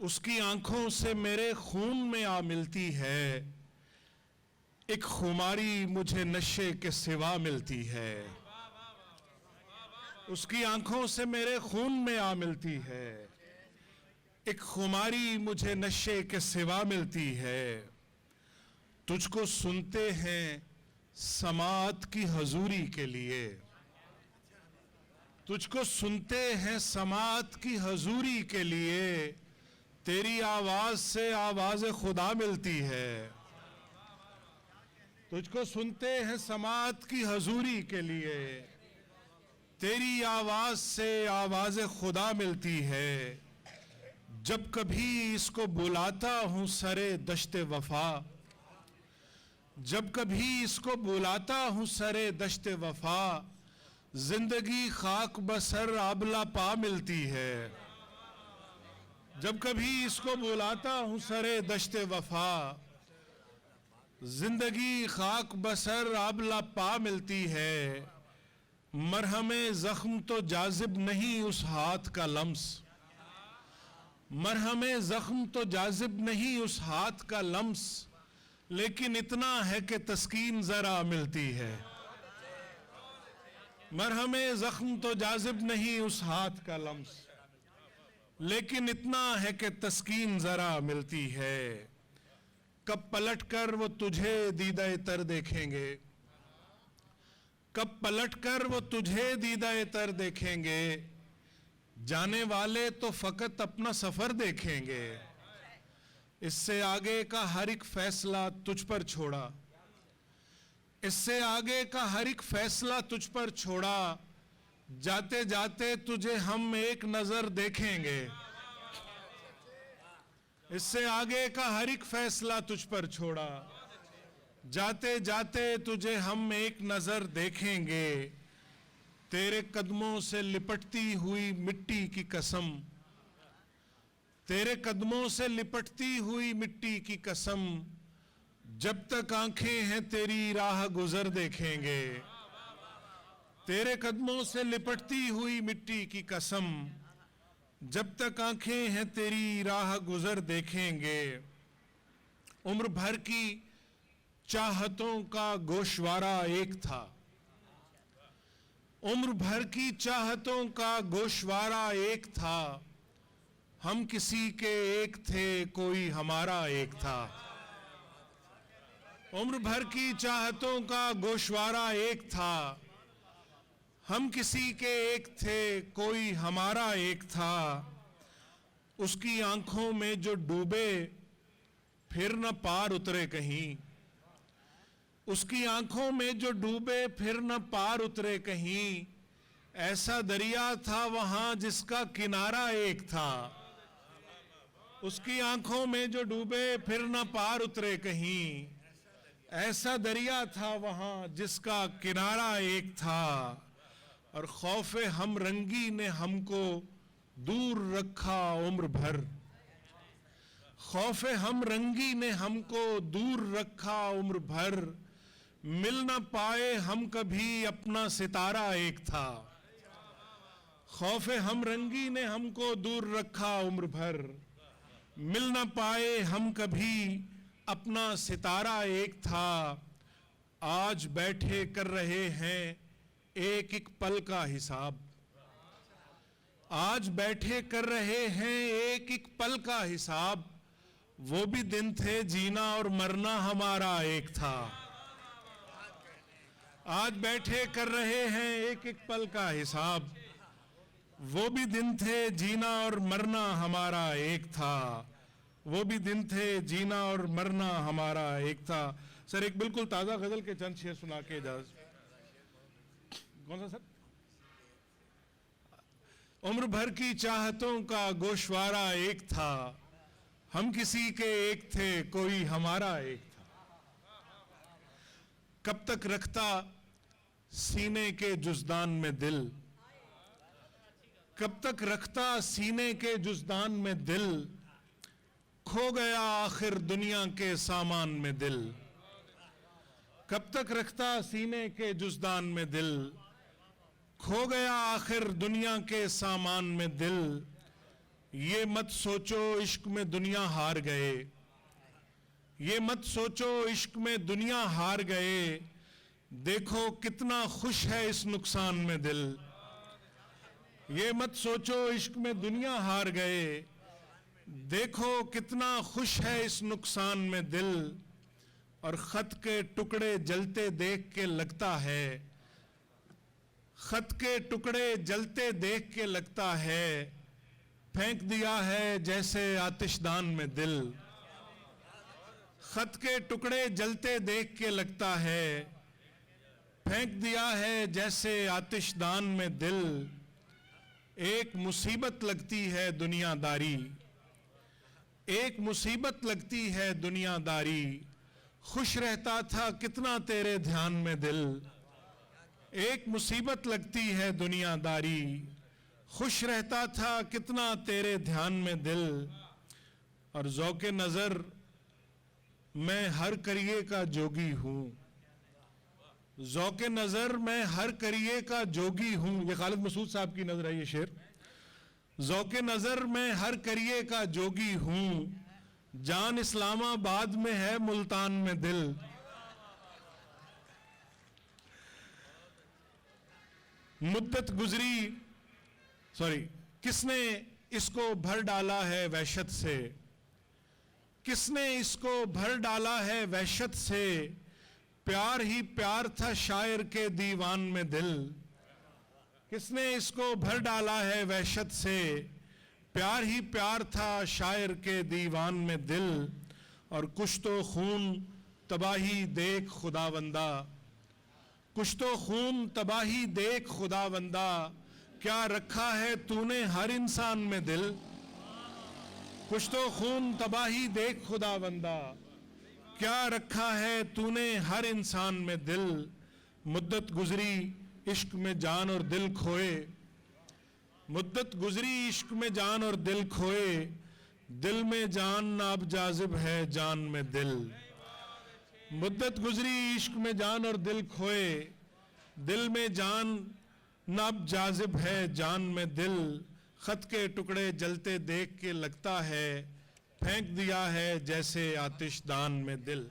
उसकी आंखों से मेरे खून में आ मिलती है, एक खुमारी मुझे नशे के सिवा मिलती है। उसकी आंखों से मेरे खून में आ मिलती है, एक खुमारी मुझे नशे के सिवा मिलती है। तुझको सुनते हैं समात की हजूरी के लिए, तुझको सुनते हैं समात की हजूरी के लिए, तेरी आवाज से आवाज खुदा मिलती है। तुझको सुनते हैं समात की हजूरी के लिए, तेरी आवाज से आवाज खुदा मिलती है। जब कभी इसको बुलाता हूं सरे दश्ते वफा, जब कभी इसको बुलाता हूं सरे दश्ते वफा, जिंदगी खाक बसर आबला पा मिलती है। जब कभी इसको बुलाता हूं सरे दश्ते वफा, जिंदगी खाक बसर आबला पा मिलती है। मरहमे जख्म तो जाजिब नहीं उस हाथ का लम्स, मरहमे जख्म तो जाजिब नहीं उस हाथ का लम्स, लेकिन इतना है कि तस्कीन जरा मिलती है। मरहमे जख्म तो जाजिब नहीं उस हाथ का लम्स, लेकिन इतना है कि तस्कीन जरा मिलती है। कब पलट कर वो तुझे दीदाए तर देखेंगे, कब पलट कर वो तुझे दीदाए तर देखेंगे, जाने वाले तो फकत अपना सफर देखेंगे। इससे आगे का हर एक फैसला तुझ पर छोड़ा, इससे आगे का हर एक फैसला तुझ पर छोड़ा, जाते जाते तुझे हम एक नजर देखेंगे। इससे आगे का हर एक फैसला तुझ पर छोड़ा, जाते जाते तुझे हम एक नजर देखेंगे। तेरे कदमों से लिपटती हुई मिट्टी की कसम, तेरे कदमों से लिपटती हुई मिट्टी की कसम, जब तक आंखें हैं तेरी राह गुजर देखेंगे। तेरे कदमों से लिपटती हुई मिट्टी की कसम, जब तक आंखें हैं तेरी राह गुजर देखेंगे। उम्र भर की चाहतों का गोशवारा एक था, उम्र भर की चाहतों का गोशवारा एक था, हम किसी के एक थे कोई हमारा एक था। उम्र भर की चाहतों का गोशवारा एक था, हम किसी के एक थे कोई हमारा एक था। उसकी आंखों में जो डूबे फिर न पार उतरे कहीं, उसकी आंखों में जो डूबे फिर न पार उतरे कहीं, ऐसा दरिया था वहां जिसका किनारा एक था। उसकी आंखों में जो डूबे फिर न पार उतरे कहीं, ऐसा दरिया था वहां जिसका किनारा एक था। और खौफे हम रंगी ने हमको दूर रखा उम्र भर, खौफे हम रंगी ने हमको दूर रखा उम्र भर, मिल न पाए हम कभी अपना सितारा एक था। खौफे हम रंगी ने हमको दूर रखा उम्र भर, मिल न पाए हम कभी अपना सितारा एक था। आज बैठे कर रहे हैं एक एक पल का हिसाब, आज बैठे कर रहे हैं एक एक पल का हिसाब, वो भी दिन थे जीना और मरना हमारा एक था। आज बैठे कर रहे हैं एक एक पल का हिसाब, वो भी दिन थे जीना और मरना हमारा एक था। वो भी दिन थे जीना और मरना हमारा एक था। सर एक बिल्कुल ताजा गजल के चंद शेर सुना के इजाजत। कौन सा सर? उम्र भर की चाहतों का गोशवारा एक था, हम किसी के एक थे कोई हमारा एक था। कब तक रखता सीने के जुज़दान में दिल, कब तक रखता सीने के जुज़दान में दिल, खो गया आखिर दुनिया के सामान में दिल। कब तक रखता सीने के जुज़दान में दिल, खो गया आखिर दुनिया के सामान में दिल। ये मत सोचो इश्क में दुनिया हार गए, ये मत सोचो इश्क में दुनिया हार गए, देखो कितना खुश है इस नुकसान में दिल। ये मत सोचो इश्क में दुनिया हार गए, देखो कितना खुश है इस नुकसान में दिल। और खत के टुकड़े जलते देख के लगता है, खत के टुकड़े जलते देख के लगता है, फेंक दिया है जैसे आतिशदान में दिल। खत के टुकड़े जलते देख के लगता है, फेंक दिया है जैसे आतिशदान में दिल। एक मुसीबत लगती है दुनियादारी, एक मुसीबत लगती है दुनियादारी, खुश रहता था कितना तेरे ध्यान में दिल। एक मुसीबत लगती है दुनियादारी, खुश रहता था कितना तेरे ध्यान में दिल। और ज़ौक़े नज़र मैं हर करिए का जोगी हूँ, ज़ौक़े नज़र मैं हर करिए का जोगी हूँ। ये खालिद मसूद साहब की नज़र है ये शेर। ज़ौक़े नज़र मैं हर करिए का जोगी हूँ, जान इस्लामाबाद में है मुल्तान में दिल। मुद्दत गुजरी किसने इसको भर डाला है वहशत से, किसने इसको भर डाला है वहशत से, प्यार ही प्यार था शायर के दीवान में दिल। किसने इसको भर डाला है वहशत से, प्यार ही प्यार था शायर के दीवान में दिल। और कुछ तो खून तबाही देख खुदावंदा, कुछ तो खून तबाही देख खुदावंदा, क्या रखा है तूने हर इंसान में दिल। कुछ तो खून तबाही देख खुदावंदा, क्या रखा है तूने हर इंसान में दिल। मुद्दत गुजरी इश्क में जान और दिल खोए, मुद्दत गुजरी इश्क में जान और दिल खोए, दिल में जान नाब जाजिब है जान में दिल। मुद्दत गुजरी इश्क में जान और दिल खोए, दिल में जान नाब जाजिब है जान में दिल। खत के टुकड़े जलते देख के लगता है, फेंक दिया है जैसे आतिशदान में दिल।